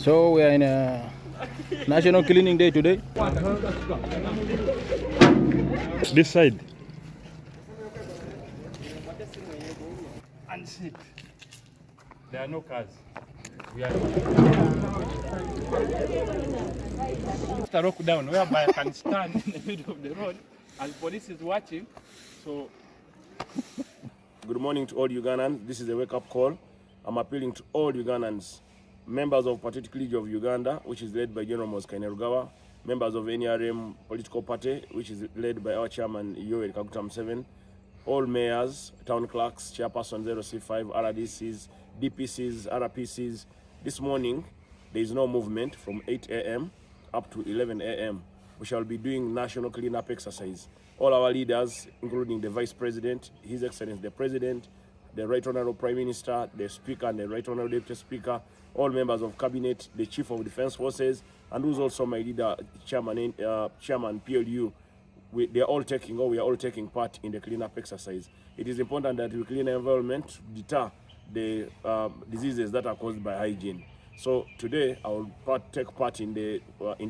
So we are in a National Cleaning Day today. This side. And sit. There are no cars. We are after lockdown, whereby I can stand in the middle of the road and police is watching. So good morning to all Ugandans. This is a wake-up call. I'm appealing to all Ugandans, members of Patriotic League of Uganda, which is led by General Ggaba, members of NRM political party, which is led by our chairman, Yoweri Kaguta Museveni, all mayors, town clerks, chairperson 0C5, RDCs, DPCs, RPCs. This morning, there is no movement from 8 a.m. up to 11 a.m. We shall be doing national cleanup exercise. All our leaders, including the Vice President, His Excellency the President, the Right Honorable Prime Minister, the Speaker and the Right Honorable Deputy Speaker, all members of Cabinet, the Chief of Defence Forces, and who's also my leader, Chairman PLU, we are all taking part in the cleanup exercise. It is important that we clean the environment to deter the diseases that are caused by hygiene. So today I will take part in the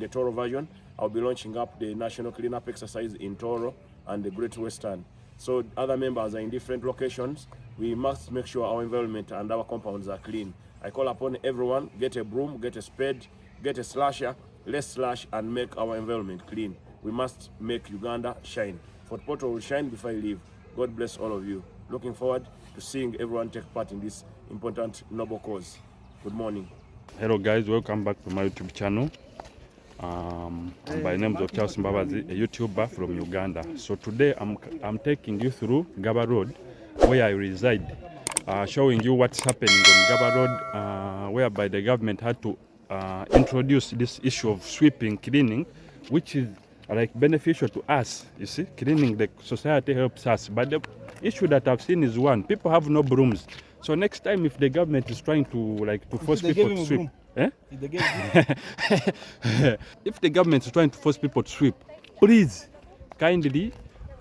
Toro version. I'll be launching up the national cleanup exercise in Toro and the Great Western. So other members are in different locations. We must make sure our environment and our compounds are clean. I call upon everyone, get a broom, get a spade, get a slasher, let's slash and make our environment clean. We must make Uganda shine. Fort Portal will shine before I leave. God bless all of you. Looking forward to seeing everyone take part in this important noble cause. Good morning. hello guys, welcome back to my YouTube channel. I'm by the name of Charles Mbabazi, a YouTuber from Uganda. So today I'm taking you through Ggaba Road, where I reside, showing you what's happening on Ggaba Road, whereby the government had to introduce this issue of sweeping, cleaning, which is like beneficial to us. You see, cleaning the society helps us. But the issue that I've seen is one: people have no brooms. So next time, if the government is trying to force people to sweep, if the government is trying to force people to sweep, please kindly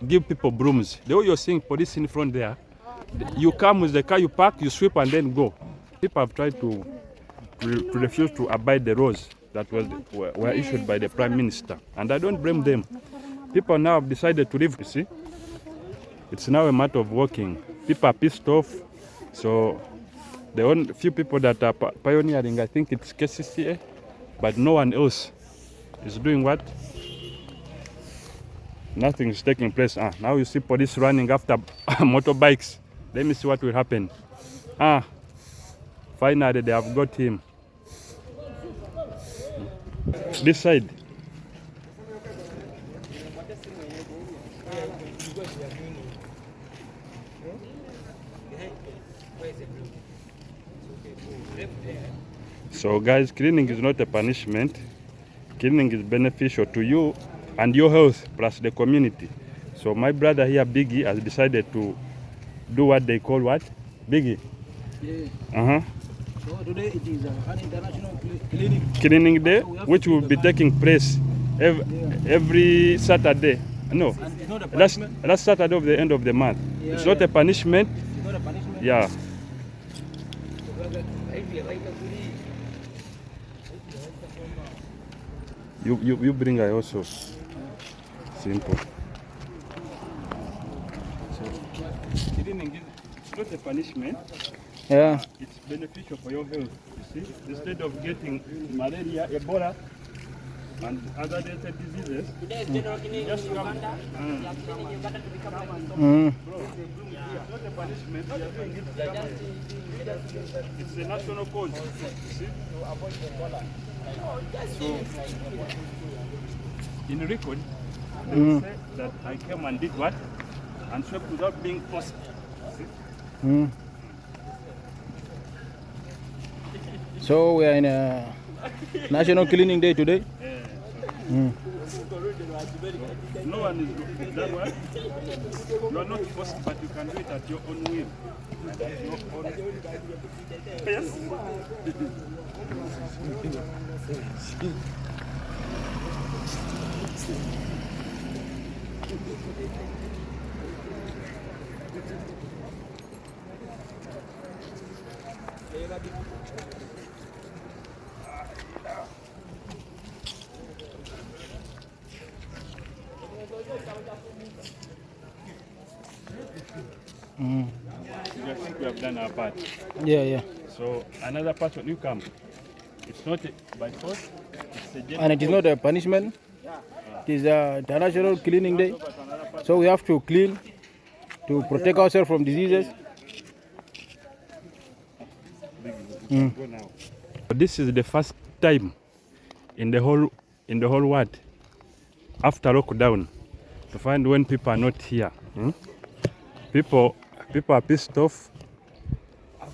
give people brooms. The way you're seeing police in front there, you come with the car, you park, you sweep, and then go. People have tried to refuse to abide the laws that were issued by the Prime Minister, and I don't blame them. People now have decided to leave. You see, it's now a matter of walking. People are pissed off. So the only few people that are pioneering, I think it's KCCA, but no one else is doing what? Nothing is taking place. Now you see police running after motorbikes. Let me see what will happen. Finally they have got him. This side. So guys, cleaning is not a punishment. Cleaning is beneficial to you and your health plus the community. So my brother here, Biggie, has decided to do what they call what? Biggie? Yeah. So today it is an international cleaning day, which will be taking place every Saturday. No, last Saturday of the end of the month. It's not a punishment. It's not a punishment. Yeah. You bring I also. Simple. So cleaning is not a punishment. Yeah. It's beneficial for your health. You see, instead of getting malaria, Ebola, and other related diseases. Today is general cleaning in Uganda. We are cleaning Uganda to become like It's not a punishment. We are doing it. It's a national cause. You see? To avoid Ebola. So, in record, they will say that I came and did what? And swept without being forced. See? So we are in a National Cleaning Day today. No one is that way. You are not forced, but you can do it at your own will. At your own pace. done our part. Yeah. So another person, you come. It's not by force. It's a gentle And it is not a punishment. It is a International Cleaning Day. So we have to clean to protect ourselves from diseases. Go now. This is the first time in the whole world after lockdown to find when people are not here. People are pissed off.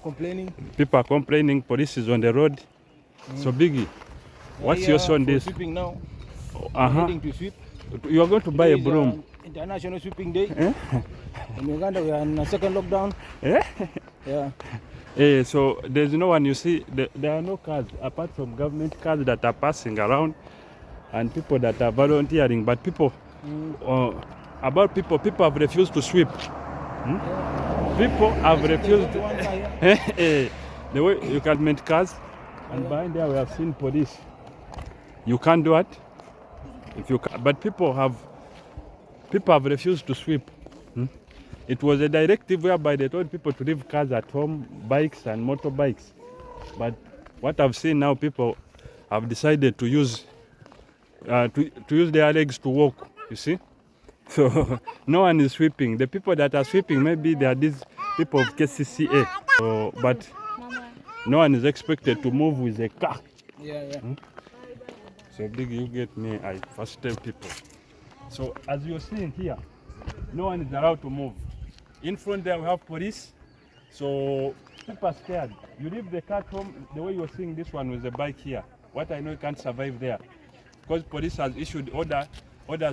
Complaining. People are complaining. Police is on the road. So Biggie, what's your son this? Sweeping now. Uh-huh. Heading to sweep. You are going to buy a broom. International Sweeping Day. In Uganda, we are in a second lockdown. Yeah. So there's no one, you see, there are no cars apart from government cars that are passing around and people that are volunteering. But people have refused to sweep. People have refused. The way you can meet cars, and behind there we have seen police. You can't do it. If you can, but people have refused to sweep. It was a directive whereby they told people to leave cars at home, bikes and motorbikes. But what I've seen now, people have decided to use their legs to walk. You see, so no one is sweeping. The people that are sweeping, maybe they are these people of KCCA. So, but no one is expected to move with a car. So Big, you get me, I first tell people. So as you're seeing here, no one is allowed to move. In front there we have police, so people are scared. You leave the car at home, the way you're seeing this one with the bike here. What I know, you can't survive there. Because police has issued orders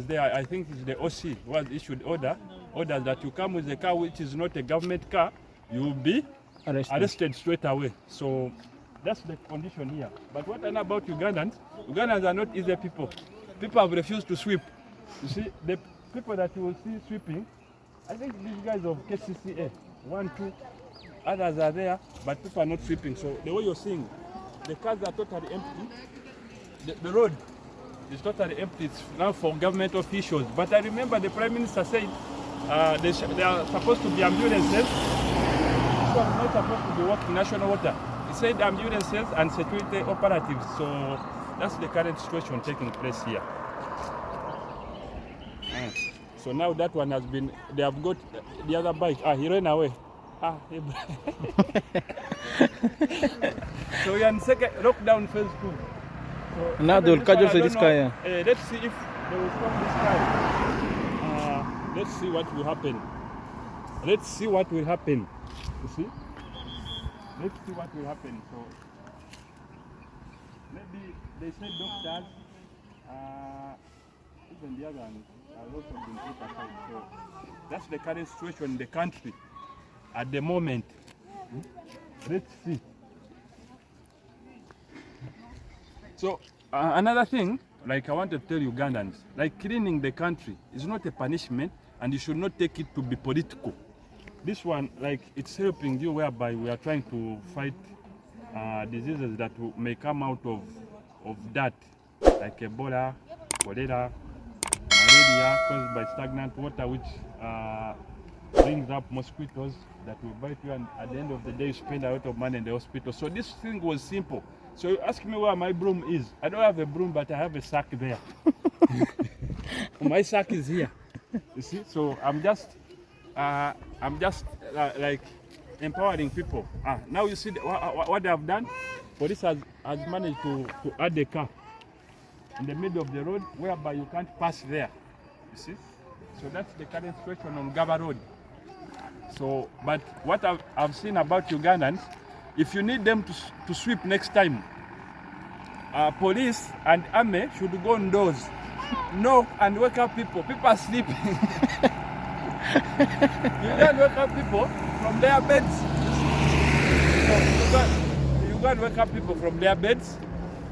there, I think it's the OC who has issued orders that you come with a car which is not a government car, you will be arrested straight away. So that's the condition here. But what I know about Ugandans are not easy people. People have refused to sweep. You see, the people that you will see sweeping, I think these guys of KCCA, 1, 2, others are there, but people are not sweeping. So the way you're seeing, the cars are totally empty. The road is totally empty. It's now for government officials. But I remember the Prime Minister said there are supposed to be ambulances. This one is not supposed to be working national water. He said ambulances and security operatives. So that's the current situation taking place here. So now that one has been, they have got the other bike. He ran away. So we are in second lockdown phase 2. So now they will catch also this guy. Let's see if they will stop this guy. Let's see what will happen. You see? Let's see what will happen. So maybe they said doctors, even the other ones are also being put aside. So that's the current situation in the country at the moment. Let's see. So another thing, like I want to tell Ugandans, like cleaning the country is not a punishment, and you should not take it to be political. This one, like, it's helping you whereby we are trying to fight diseases that may come out of that, like Ebola, cholera, malaria caused by stagnant water, which brings up mosquitoes that will bite you, and at the end of the day you spend a lot of money in the hospital. So this thing was simple. So you ask me where my broom is. I don't have a broom, but I have a sack there. My sack is here. You see? So I'm just like empowering people. Now you see what they have done. Police has managed to add a car in the middle of the road whereby you can't pass there. You see? So that's the current situation on Ggaba Road. So, but what I've seen about Ugandans, if you need them to sweep next time, police and army should go indoors. No, and wake up people. People are sleeping. You can't wake up people from their beds. So you can't wake up people from their beds.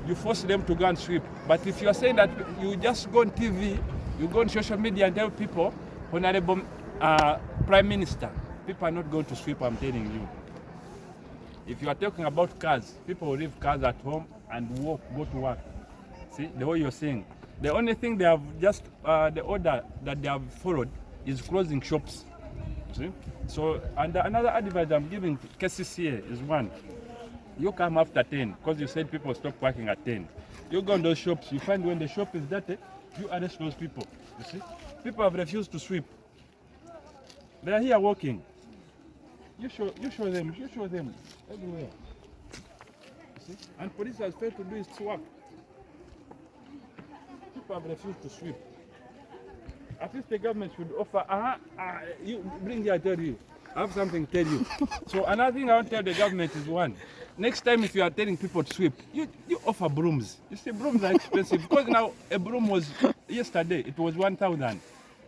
You force them to go and sweep. But if you are saying that you just go on TV, you go on social media and tell people, Honorable Prime Minister, people are not going to sweep, I'm telling you. If you are talking about cars, people will leave cars at home and walk, go to work. See, the way you're saying. The only thing they have just, the order that they have followed is closing shops. See? So, and another advice I'm giving to KCCA is one, you come after 10, because you said people stop working at 10. You go in those shops, you find when the shop is dirty, you arrest those people. You see? People have refused to sweep. They are here working. You show them everywhere. You see? And police has failed to do its work. People have refused to sweep. At least the government should offer, you bring here, I tell you. I have something to tell you. So another thing I want to tell the government is one. Next time if you are telling people to sweep, you offer brooms. You see, brooms are expensive because now a broom was, yesterday, it was 1,000.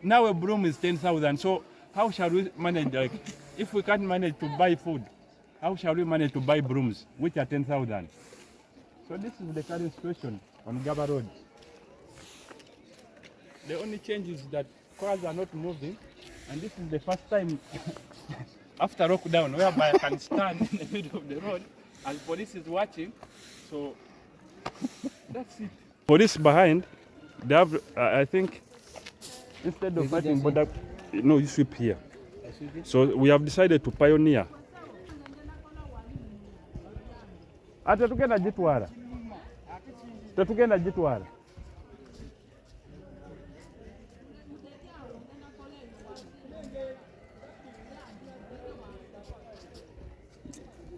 Now a broom is 10,000. So how shall we manage, like, if we can't manage to buy food, how shall we manage to buy brooms, which are 10,000? So this is the current situation on Ggaba Road. The only change is that cars are not moving, and this is the first time after lockdown whereby I can stand in the middle of the road and police is watching. So that's it. Police behind, they have, I think, instead of fighting border, you sweep here. So we have decided to pioneer. Atatugenda jitwara. Tatugenda jitwara.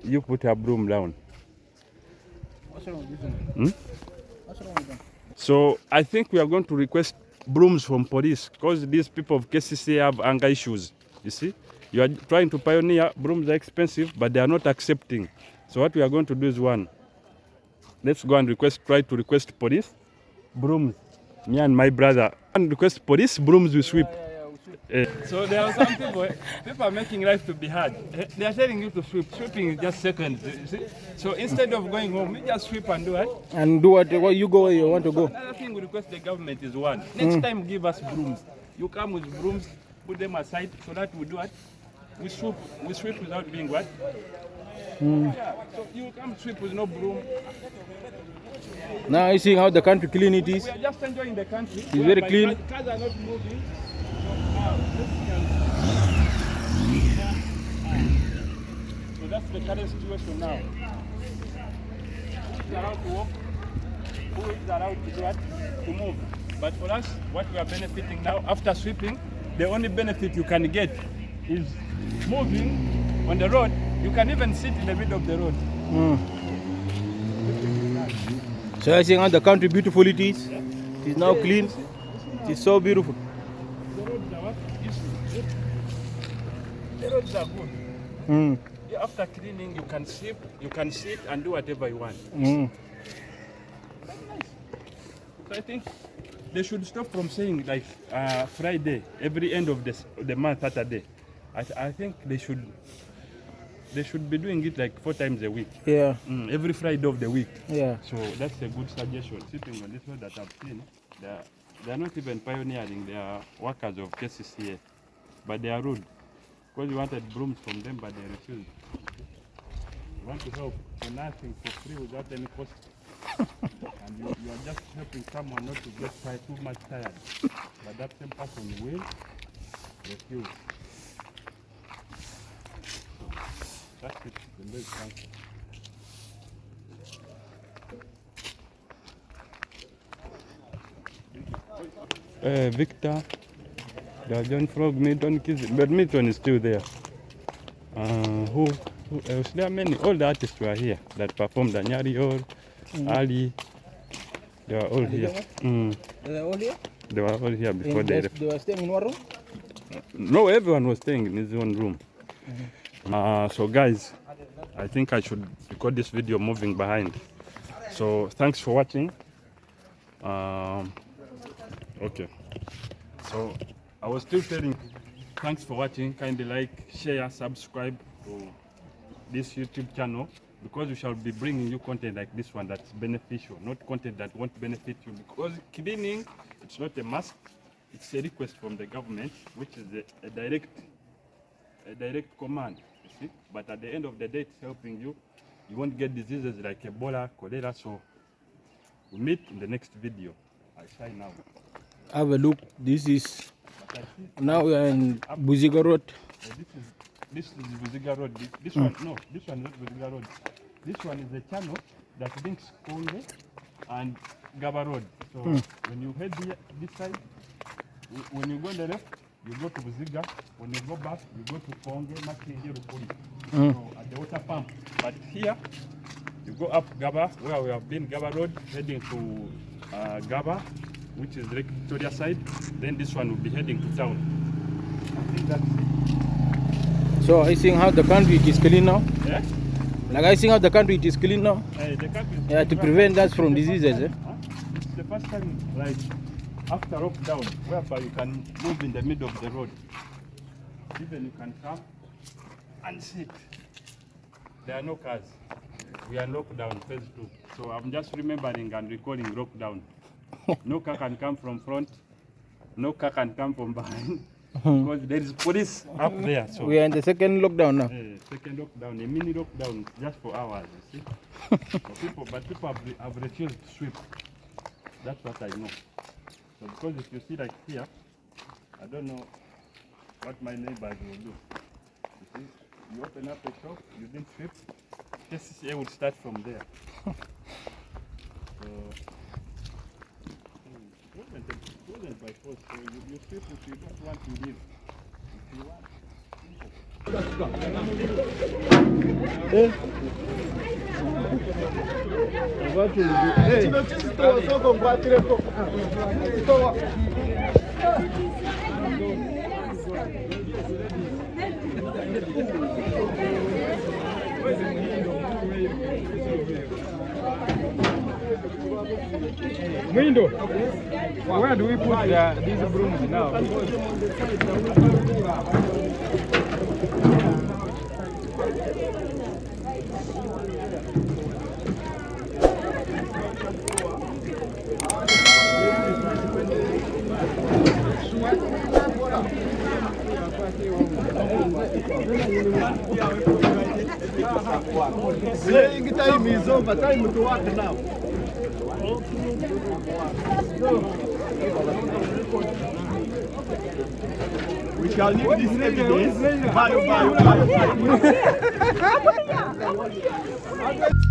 You put a broom down. What's wrong with this one? What's wrong with them? So I think we are going to request brooms from police because these people of KCC have anger issues. You see, you are trying to pioneer, brooms are expensive, but they are not accepting. So what we are going to do is one, let's go and try to request police, brooms, me and my brother, and request police, brooms we sweep. So there are some people are making life to be hard. They are telling you to sweep. Sweeping is just seconds. You see? So instead of going home, you just sweep and do it. And do what you go where you want to go. Another thing we request the government is one. Next time give us brooms. You come with brooms, put them aside so that we do it. We sweep without being what? Yeah, so you come sweep with no broom. Now you see how the country clean it is. We are just enjoying the country. It's very clean. Cars are not moving. So that's the current situation now. Who is allowed to walk? Who is allowed to do what? To move. But for us, what we are benefiting now, after sweeping, the only benefit you can get is moving on the road. You can even sit in the middle of the road. So I see how the country beautiful it is. It is now clean. It is so beautiful. The roads are what? The roads are good. Yeah, after cleaning, you can sweep, you can sit and do whatever you want. That's nice. So I think they should stop from saying like Friday, every end of the month, Saturday. I think they should be doing it like 4 times a week. Yeah. Every Friday of the week. Yeah. So that's a good suggestion. Sitting on this road that I've seen, they are not even pioneering. They are workers of KCCA, but they are rude. Because we wanted brooms from them, but they refused. We want to help for nothing, for free, without any cost. And you are just helping someone not to get too much tired. But that same person will refuse. That's it. The leg cancer. Victor, John Frog, Milton, but Milton is still there. Who else? There are many. All the artists were here that performed. Nyarior, Ali, they were all here. They were all here? They were all here before they left. They were staying in one room? No, everyone was staying in his own room. So guys, I think I should record this video moving behind. So thanks for watching. Okay. So I was still telling, thanks for watching. Kindly like, share, subscribe to this YouTube channel, because we shall be bringing you content like this one that's beneficial, not content that won't benefit you. Because cleaning, it's not a must. It's a request from the government, which is a direct command. You see? But at the end of the day, it's helping you. You won't get diseases like Ebola, cholera. So we meet in the next video. I shine now. Have a look. This is now we are in Ggaba Road. This is Ggaba Road. This one, no, this one is not Ggaba Road. This one is the channel that links Konge and Gaba Road. So when you head this side, when you go on the left, you go to Buziga. When you go back, you go to Konge, so at the water pump. But here, you go up Gaba, where we have been Gaba Road, heading to Gaba, which is Lake Victoria side. Then this one will be heading to town. I think that's it. So I think how the country is clean now. Yeah? Like I think how the country is clean now. The country is Yeah, to prevent us from diseases. It's the first time, like after lockdown, whereby you can move in the middle of the road. Even you can come and sit. There are no cars. We are locked down, phase 2. So I'm just remembering and recalling lockdown. No car can come from front. No car can come from behind. Because there is police up there. So We are in the second lockdown now. second lockdown, a mini lockdown just for hours, you see. But people have refused to sweep. That's what I know. So because if you see like here, I don't know what my neighbors will do. You see, you open up a shop, you didn't sweep, KCCA would start from there. So it wasn't by force. So you sweep if you don't want to leave. If you want. Window. Where do we put these brooms now? Saying time is over, time to work now. We shall leave this evidence. Bye.